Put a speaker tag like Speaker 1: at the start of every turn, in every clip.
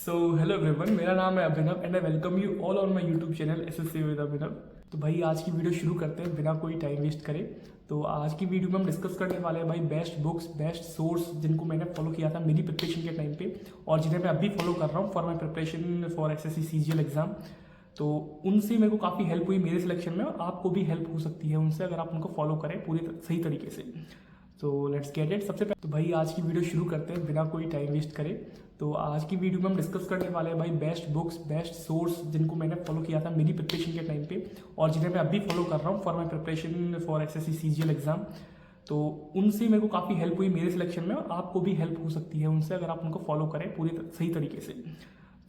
Speaker 1: So hello everyone, मेरा नाम है Abhinav and I welcome you all on my YouTube channel SSC with Abhinav. तो भाई आज की वीडियो शुरू करते हैं बिना कोई टाइम वेस्ट करे। तो आज की वीडियो में हम डिस्कस करने वाले हैं भाई बेस्ट बुक्स, बेस्ट सोर्स जिनको मैंने फॉलो किया था मेरी प्रिपरेशन के टाइम पे और जिन्हें मैं अभी फॉलो कर रहा हूँ for my preparation for SSC CGL exam. तो उनसे मेरे को काफ़ी हेल्प हुई मेरे सिलेक्शन में और आपको भी हेल्प हो सकती है उनसे अगर आप उनको फॉलो करें पूरी सही तरीके से। तो लेट्स गेट इट। सबसे पहले तो भाई आज की वीडियो शुरू करते हैं बिना कोई टाइम वेस्ट करे। तो आज की वीडियो में हम डिस्कस करने वाले हैं भाई बेस्ट बुक्स, बेस्ट सोर्स जिनको मैंने फॉलो किया था मेरी प्रिपरेशन के टाइम पे और जिन्हें मैं अभी फॉलो कर रहा हूँ for my preparation for SSC CGL exam. तो उनसे मेरे को काफ़ी हेल्प हुई मेरे सिलेक्शन में और आपको भी हेल्प हो सकती है उनसे अगर आप उनको फॉलो करें पूरी सही तरीके से।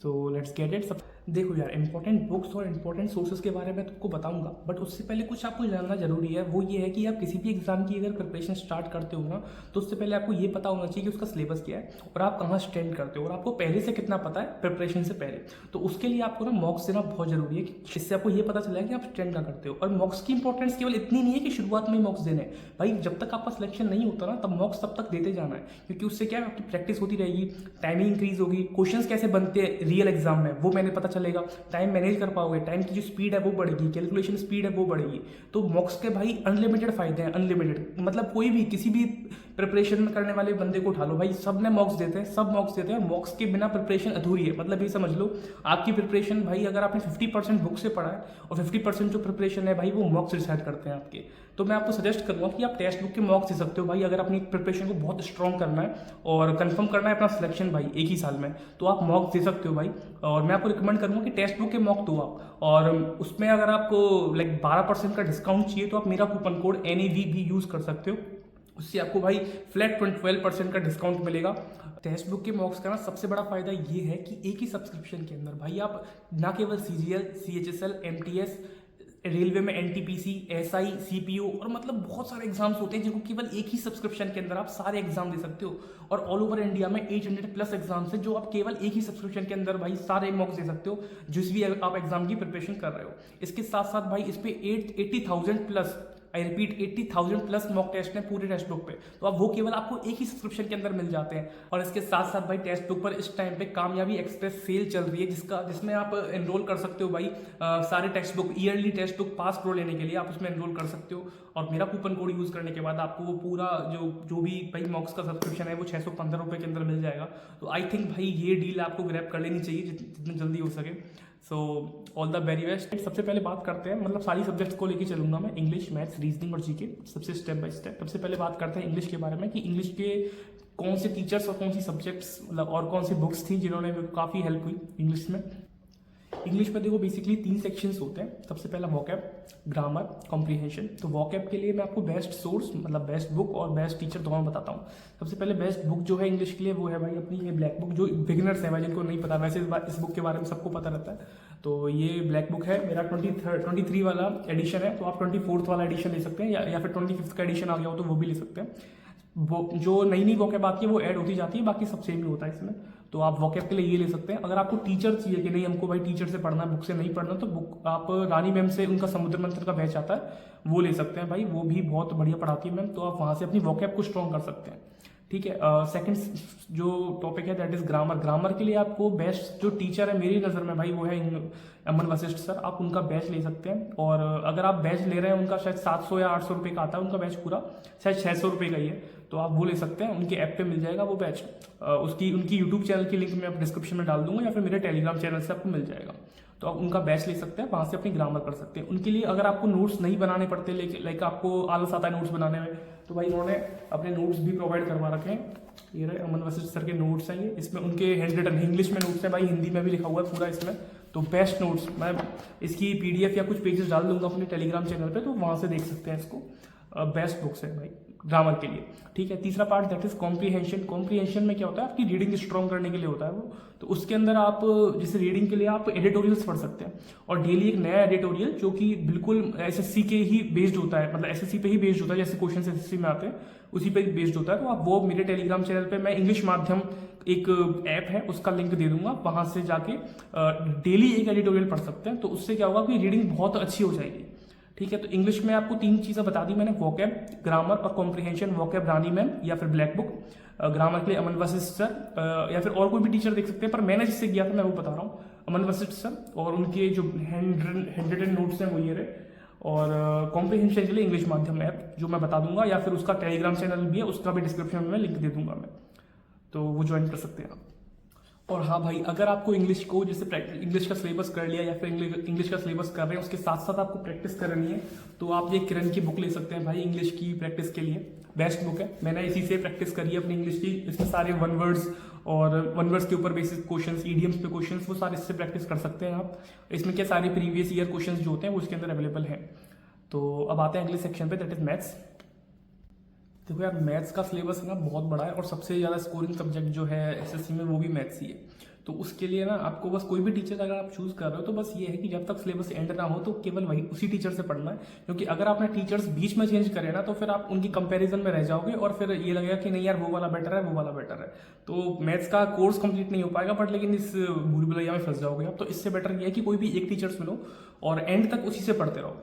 Speaker 1: तो लेट्स गेट इट। सब देखो यार, इंपॉर्टेंट बुक्स और इंपॉर्टेंट सोर्सेज के बारे में तुमको बताऊंगा, बट उससे पहले कुछ आपको जानना जरूरी है। वो ये है कि आप किसी भी एग्जाम की अगर प्रिपरेशन स्टार्ट करते हो ना, तो उससे पहले आपको ये पता होना चाहिए कि उसका सिलेबस क्या है और आप कहाँ स्टैंड करते हो और आपको पहले से कितना पता है प्रिपरेशन से पहले। तो उसके लिए आपको ना मॉक्स देना बहुत जरूरी है, इससे आपको ये पता चला है कि आप स्टैंड कहाँ करते हो। और मॉक्स की इंपॉर्टेंस केवल इतनी नहीं है कि शुरुआत में मॉक्स देने भाई, जब तक आपका सिलेक्शन नहीं होता ना तब मॉक्स तब तक देते जाना है, क्योंकि उससे क्या है आपकी प्रैक्टिस होती रहेगी, टाइमिंग इंक्रीज होगी, क्वेश्चन कैसे बनते हैं रियल एग्जाम में वो मैंने पता चलेगा, टाइम मैनेज कर पाओगे, टाइम की जो स्पीड है वो बढ़ेगी, कैलकुलेशन स्पीड है वो बढ़ेगी। तो मॉक्स के भाई अनलिमिटेड फायदे हैं, अनलिमिटेड मतलब कोई भी किसी भी प्रिपरेशन करने वाले बंदे को उठा लो भाई, सब ने मॉक्स देते हैं, सब मॉक्स देते हैं। मॉक्स के बिना प्रिपरेशन अधूरी है। मतलब ये समझ लो आपकी प्रिपरेशन भाई अगर आपने 50% बुक से पढ़ा है और 50% जो प्रिपरेशन है भाई वो मॉक्स डिसाइड करते हैं आपके। तो मैं आपको सजेस्ट करूंगा कि आप टेक्स्ट बुक के मॉक्स दे सकते हो भाई अगर अपनी प्रिपरेशन को बहुत स्ट्रॉन्ग करना है और कंफर्म करना है अपना सिलेक्शन भाई एक ही साल में, तो आप मॉक्स दे सकते हो भाई। और मैं आपको रिकमेंड करूंगा कि टेक्स्ट बुक के मॉक दो आप, और उसमें अगर आपको लाइक 12% का डिस्काउंट चाहिए तो आप मेरा कूपन कोड NAV भी यूज कर सकते हो, उससे आपको भाई फ्लैट 12% का डिस्काउंट मिलेगा। टेक्स्ट बुक के मॉक्स का ना सबसे बड़ा फायदा ये है कि एक ही सब्सक्रिप्शन के अंदर भाई आप ना केवल CGL, CHSL, MTS, रेलवे में NTPC, SI, CPU और मतलब बहुत सारे एग्जाम्स होते हैं जिनको केवल एक ही सब्सक्रिप्शन के अंदर आप सारे एग्जाम दे सकते हो। और ऑल ओवर इंडिया में 800+ एग्जाम्स है जो आप केवल एक ही सब्सक्रिप्शन के अंदर भाई सारे मॉक्स दे सकते हो जिस भी आप एग्जाम की प्रिपरेशन कर रहे हो। इसके साथ साथ भाई इस पे 80,000+, आई रिपीट 80,000+ मॉक टेस्ट हैं पूरे टेक्स्ट बुक पे, तो अब वो केवल आपको एक ही सब्सक्रिप्शन के अंदर मिल जाते हैं। और इसके साथ साथ भाई टेक्स्ट बुक पर इस टाइम पे कामयाबी एक्सप्रेस सेल चल रही है जिसमें आप एनरोल कर सकते हो भाई सारे text book, yearly text book pass pro लेने के लिए आप उसमें एनरोल कर सकते हो। और मेरा कूपन कोड यूज करने के बाद आपको वो पूरा जो भी भाई मॉक्स का सब्सक्रिप्शन है वो 615 रुपये के अंदर मिल जाएगा। तो आई थिंक भाई ये डील आपको ग्रैब कर लेनी चाहिए जितनी जल्दी हो सके। So all the very best. सबसे पहले बात करते हैं, मतलब सारी सब्जेक्ट्स को लेके चलूंगा मैं, इंग्लिश, मैथ्स, रीजनिंग और जीके, सबसे स्टेप बाय स्टेप। सबसे पहले बात करते हैं इंग्लिश के बारे में कि इंग्लिश के कौन से टीचर्स और कौन सी सब्जेक्ट्स मतलब और कौन सी बुक्स थी जिन्होंने मेरे को काफ़ी हेल्प हुई इंग्लिश में। इंग्लिश में देखो बेसिकली 3 सेक्शंस होते हैं। सबसे पहला वोकैब, ग्रामर, कॉम्प्रिहेंशन। तो वोकैब के लिए मैं आपको बेस्ट सोर्स मतलब बेस्ट बुक और बेस्ट टीचर दोनों बताता हूँ। सबसे पहले बेस्ट बुक जो है इंग्लिश के लिए वो है भाई अपनी ये ब्लैक बुक, जो बिगिनर्स है भाई जिनको नहीं पता, वैसे इस बुक के बारे में सबको पता रहता है। तो ये ब्लैक बुक है, मेरा 23 वाला एडिशन है, तो आप 24th वाला एडिशन ले सकते हैं या फिर 25th का एडिशन आ गया हो तो वो भी ले सकते हैं। वो जो नई वोकैब आती है वो ऐड होती जाती है, बाकी सब सेम ही होता है इसमें। तो आप वोकैब के लिए ये ले सकते हैं। अगर आपको टीचर चाहिए कि नहीं हमको भाई टीचर से पढ़ना है, बुक से नहीं पढ़ना, तो बुक आप रानी मैम से, उनका समुद्र मंथन का बैच आता है वो ले सकते हैं भाई, वो भी बहुत बढ़िया पढ़ाती है मैम, तो आप वहाँ से अपनी वोकैब को स्ट्रॉन्ग कर सकते हैं। ठीक है। सेकंड जो टॉपिक है दैट इज ग्रामर। ग्रामर के लिए आपको बेस्ट जो टीचर है मेरी नज़र में भाई वो है अमन वशिष्ठ सर, आप उनका बैच ले सकते हैं। और अगर आप बैच ले रहे हैं उनका शायद 700 या 800 रुपये का आता है उनका बैच पूरा, शायद 600 रुपये का ही है, तो आप वो ले सकते हैं, उनके ऐप पे मिल जाएगा वो बैच। उनकी यूट्यूब चैनल की लिंक मैं डिस्क्रिप्शन में डाल दूंगा या फिर मेरे टेलीग्राम चैनल से आपको मिल जाएगा, तो आप उनका बैच ले सकते हैं, वहाँ से अपनी ग्रामर कर सकते हैं। उनके लिए अगर आपको नोट्स नहीं बनाने पड़ते, लाइक आपको आलस आता है नोट्स बनाने में, तो भाई उन्होंने अपने नोट्स भी प्रोवाइड करवा रखे हैं। ये रहे अमन वशिष्ठ सर के नोट्स हैं ये, इसमें उनके हैंड रिटन इंग्लिश में नोट्स हैं भाई, हिंदी में भी लिखा हुआ है पूरा इसमें। तो बेस्ट नोट्स, मैं इसकी PDF या कुछ पेजेस डाल दूंगा अपने टेलीग्राम चैनल पे, तो वहाँ से देख सकते हैं इसको। बेस्ट बुक्स है भाई ग्रामर के लिए। ठीक है। तीसरा part that is comprehension. Comprehension में क्या होता है, आपकी रीडिंग स्ट्रॉन्ग करने के लिए होता है वो, तो उसके अंदर आप जैसे रीडिंग के लिए आप एडिटोरियल्स पढ़ सकते हैं, और डेली एक नया एडिटोरियल जो कि बिल्कुल SSC के ही बेस्ड होता है, मतलब SSC पे ही बेस्ड होता है, जैसे क्वेश्चन SSC में आते हैं उसी पे बेस्ड होता है, तो आप वो मेरे टेलीग्राम चैनल पे मैं इंग्लिश माध्यम एक ऐप है उसका लिंक दे दूंगा, वहां से जाके डेली एक एडिटोरियल पढ़ सकते हैं, तो उससे क्या होगा कि रीडिंग बहुत अच्छी हो जाएगी। ठीक है। तो इंग्लिश में आपको 3 चीज़ें बता दी मैंने, वोकैब, ग्रामर और कॉम्प्रिहेंशन। वोकैब रानी मैम या फिर ब्लैक बुक, ग्रामर के लिए अमन वशिष्ठ सर या फिर और कोई भी टीचर देख सकते हैं, पर मैंने जिससे किया था मैं वो बता रहा हूँ, अमन वशिष्ठ सर। और उनके जो हैंड रिटन नोट्स हैं वो ये रहे। और कॉम्प्रिहेंशन के लिए इंग्लिश माध्यम ऐप जो मैं बता दूंगा, या फिर उसका टेलीग्राम चैनल भी है, उसका भी डिस्क्रिप्शन में लिंक दे दूंगा मैं, तो वो ज्वाइन कर सकते हैं आप। और हाँ भाई, अगर आपको इंग्लिश को जैसे इंग्लिश का सिलेबस कर लिया या फिर इंग्लिश का सिलेबस कर रहे हैं, उसके साथ साथ आपको प्रैक्टिस करनी है, तो आप ये किरण की बुक ले सकते हैं भाई, इंग्लिश की प्रैक्टिस के लिए बेस्ट बुक है। मैंने इसी से प्रैक्टिस करी है अपनी इंग्लिश की। इसमें सारे वन वर्ड्स के ऊपर बेसिक क्वेश्चंस, ईडियम्स पे क्वेश्चंस, वो सारे इससे प्रैक्टिस कर सकते हैं आप। इसमें क्या सारे प्रीवियस ईयर क्वेश्चंस जो होते हैं वो इसके अंदर अवेलेबल हैं। तो अब आते हैं अगले सेक्शन पे, दैट इज मैथ्स। देखो यार, मैथ्स का सिलेबस ना बहुत बड़ा है और सबसे ज़्यादा स्कोरिंग सब्जेक्ट जो है एसएससी में वो भी मैथ्स ही है। तो उसके लिए ना आपको बस कोई भी टीचर अगर आप चूज़ कर रहे हो तो बस ये है कि जब तक सिलेबस एंड ना हो तो केवल वही उसी टीचर से पढ़ना है, क्योंकि अगर आपने टीचर्स बीच में चेंज करे ना तो फिर आप उनकी कंपैरिजन में रह जाओगे और फिर ये लगेगा कि नहीं यार वो वाला बेटर है, वो वाला बेटर है। तो मैथ्स का कोर्स कंप्लीट नहीं हो पाएगा, बट लेकिन इस भूल भुलैया में फंस जाओगे आप। तो इससे बेटर ये है कि कोई भी एक टीचर सुनो और एंड तक उसी से पढ़ते रहो।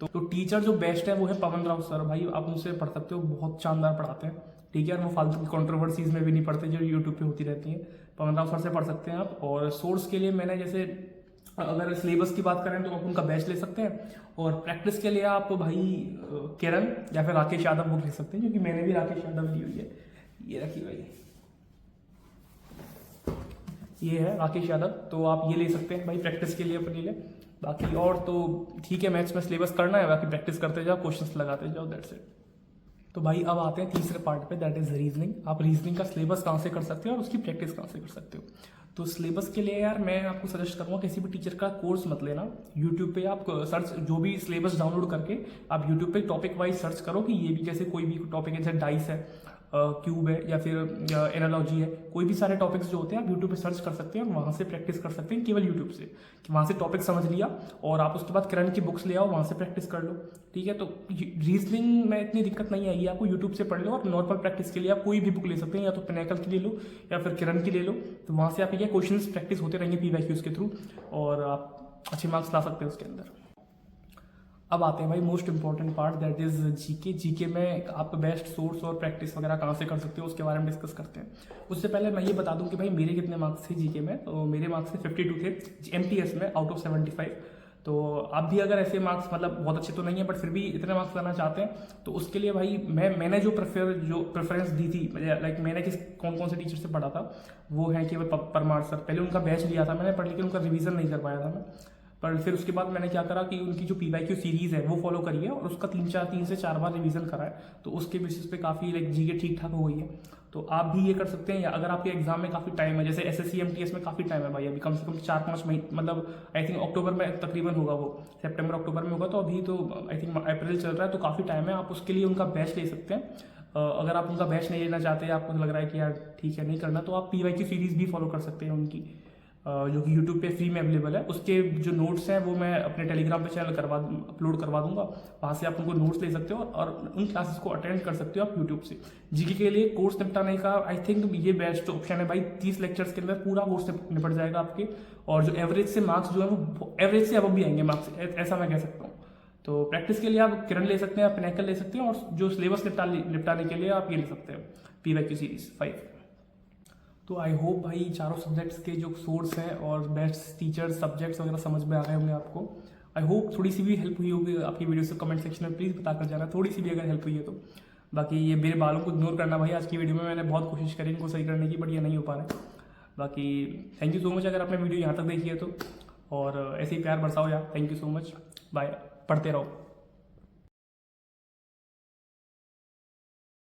Speaker 1: तो टीचर जो बेस्ट है वो है पवन राव सर। भाई आप उनसे पढ़ सकते हो, बहुत शानदार पढ़ाते हैं। ठीक है, वो फालतू की कंट्रोवर्सीज में भी नहीं पढ़ते जो यूट्यूब पे होती रहती हैं। पवन राव सर से पढ़ सकते हैं आप। और सोर्स के लिए मैंने जैसे अगर सिलेबस की बात करें तो आप उनका बैच ले सकते हैं, और प्रैक्टिस के लिए आप भाई किरण या फिर राकेश यादव बुक ले सकते हैं, क्योंकि मैंने भी राकेश यादव ली हुई है। ये रखी भाई, ये है राकेश यादव, तो आप ये ले सकते हैं भाई प्रैक्टिस के लिए अपने लिए। बाकी और तो ठीक है, मैथ्स में सिलेबस करना है, बाकी प्रैक्टिस करते जाओ, क्वेश्चंस लगाते जाओ, दैट्स इट। तो भाई अब आते हैं तीसरे पार्ट पे, दैट इज रीजनिंग। आप रीजनिंग का सिलेबस कहाँ से कर सकते हो और उसकी प्रैक्टिस कहाँ से कर सकते हो। तो सिलेबस के लिए यार मैं आपको सजेस्ट करूँगा किसी भी टीचर का कोर्स मत लेना। यूट्यूब पे आप सर्च, जो भी सिलेबस डाउनलोड करके आप यूट्यूब पे टॉपिक वाइज सर्च करो कि ये भी जैसे कोई भी टॉपिक है, जैसे डाइस है, क्यूब है या फिर एनालॉजी है, कोई भी सारे टॉपिक्स जो होते हैं आप यूट्यूब पे सर्च कर सकते हैं और वहाँ से प्रैक्टिस कर सकते हैं केवल यूट्यूब से, कि वहाँ से टॉपिक समझ लिया और आप उसके बाद किरण की बुक्स ले आओ, वहाँ से प्रैक्टिस कर लो। ठीक है, तो रीजनिंग में इतनी दिक्कत नहीं आएगी आपको, यूट्यूब से पढ़ लो। और नॉर्मल प्रैक्टिस के लिए आप कोई भी बुक ले सकते हैं, या तो पिनाकल की ले लो या फिर किरण की ले लो। तो वहाँ से आप ये क्वेश्चन प्रैक्टिस होते रहेंगे PYQs के थ्रू, और आप अच्छे मार्क्स ला सकते हैं उसके अंदर। अब आते हैं भाई most important part, that is GK. GK में आप बेस्ट सोर्स और प्रैक्टिस वगैरह कहाँ से कर सकते हो उसके बारे में डिस्कस करते हैं। उससे पहले मैं ये बता दूं कि भाई मेरे कितने मार्क्स थे जीके में। तो मेरे मार्क्स थे 52 थे MTS में आउट ऑफ 75। तो आप भी अगर ऐसे मार्क्स, मतलब बहुत अच्छे तो नहीं है बट फिर भी इतने मार्क्स लाना चाहते हैं, तो उसके लिए भाई मैंने जो प्रेफरेंस दी थी, लाइक मैंने कौन कौन से टीचर से पढ़ा था, वो है केवल परमार सर। पहले उनका बैच लिया था मैंने, पर लेकिन उनका रिवीजन नहीं कर पाया था मैं। पर फिर उसके बाद मैंने क्या करा कि उनकी जो PYQ सीरीज़ है वो फॉलो करी है और उसका 3 से 4 बार रिवीजन करा है। तो उसके बेसिस पे काफ़ी लाइक जीके ठीक ठाक हो गई है। तो आप भी ये कर सकते हैं। या अगर आपके एग्जाम में काफ़ी टाइम है, जैसे SSC MTS में काफ़ी टाइम है भाई, अभी कम से कम 4-5 महीने, मतलब आई थिंक अक्टूबर में तकरीबन होगा, वो सितंबर अक्टूबर में होगा। तो अभी तो आई थिंक अप्रैल चल रहा है, तो काफ़ी टाइम है। आप उसके लिए उनका बैच ले सकते हैं। अगर आप उनका बैच नहीं लेना चाहते, आपको लग रहा है कि यार ठीक है नहीं करना, तो आप PYQ सीरीज़ भी फॉलो कर सकते हैं उनकी, जो कि यूट्यूब पे फ्री में अवेलेबल है। उसके जो नोट्स हैं वो मैं अपने टेलीग्राम पे चैनल अपलोड करवा दूंगा, वहाँ से आप उनको नोट्स ले सकते हो और उन क्लासेस को अटेंड कर सकते हो आप यूट्यूब से। जीके के लिए कोर्स निपटाने का आई थिंक ये बेस्ट ऑप्शन है भाई। 30 लेक्चर्स के अंदर पूरा कोर्स निपट जाएगा आपके, और जो एवरेज से मार्क्स जो है वो एवरेज से अब भी आएंगे मार्क्स, ऐसा मैं कह सकता हूँ। तो प्रैक्टिस के लिए आप किरण ले सकते हैं, आप पिनाकल ले सकते हैं, और जो सिलेबस निपटाने के लिए आप ये ले सकते हैं PYQ सीरीज 5। तो आई होप भाई चारों सब्जेक्ट्स के जो सोर्स हैं और बेस्ट टीचर्स, सब्जेक्ट्स वगैरह समझ में आ गए होंगे आपको। आई होप थोड़ी सी भी हेल्प हुई होगी आपकी वीडियो से। कमेंट सेक्शन में प्लीज़ बताकर जाना थोड़ी सी भी अगर हेल्प हुई है तो। बाकी ये मेरे बालों को इग्नोर करना भाई, आज की वीडियो में मैंने बहुत कोशिश करी इनको सही करने की, बट ये नहीं हो पा रहा है। बाकी थैंक यू सो मच अगर आपने वीडियो यहाँ तक देखी है तो, और ऐसे ही प्यार बरसाओ यार। Thank you so much, bye, पढ़ते रहो।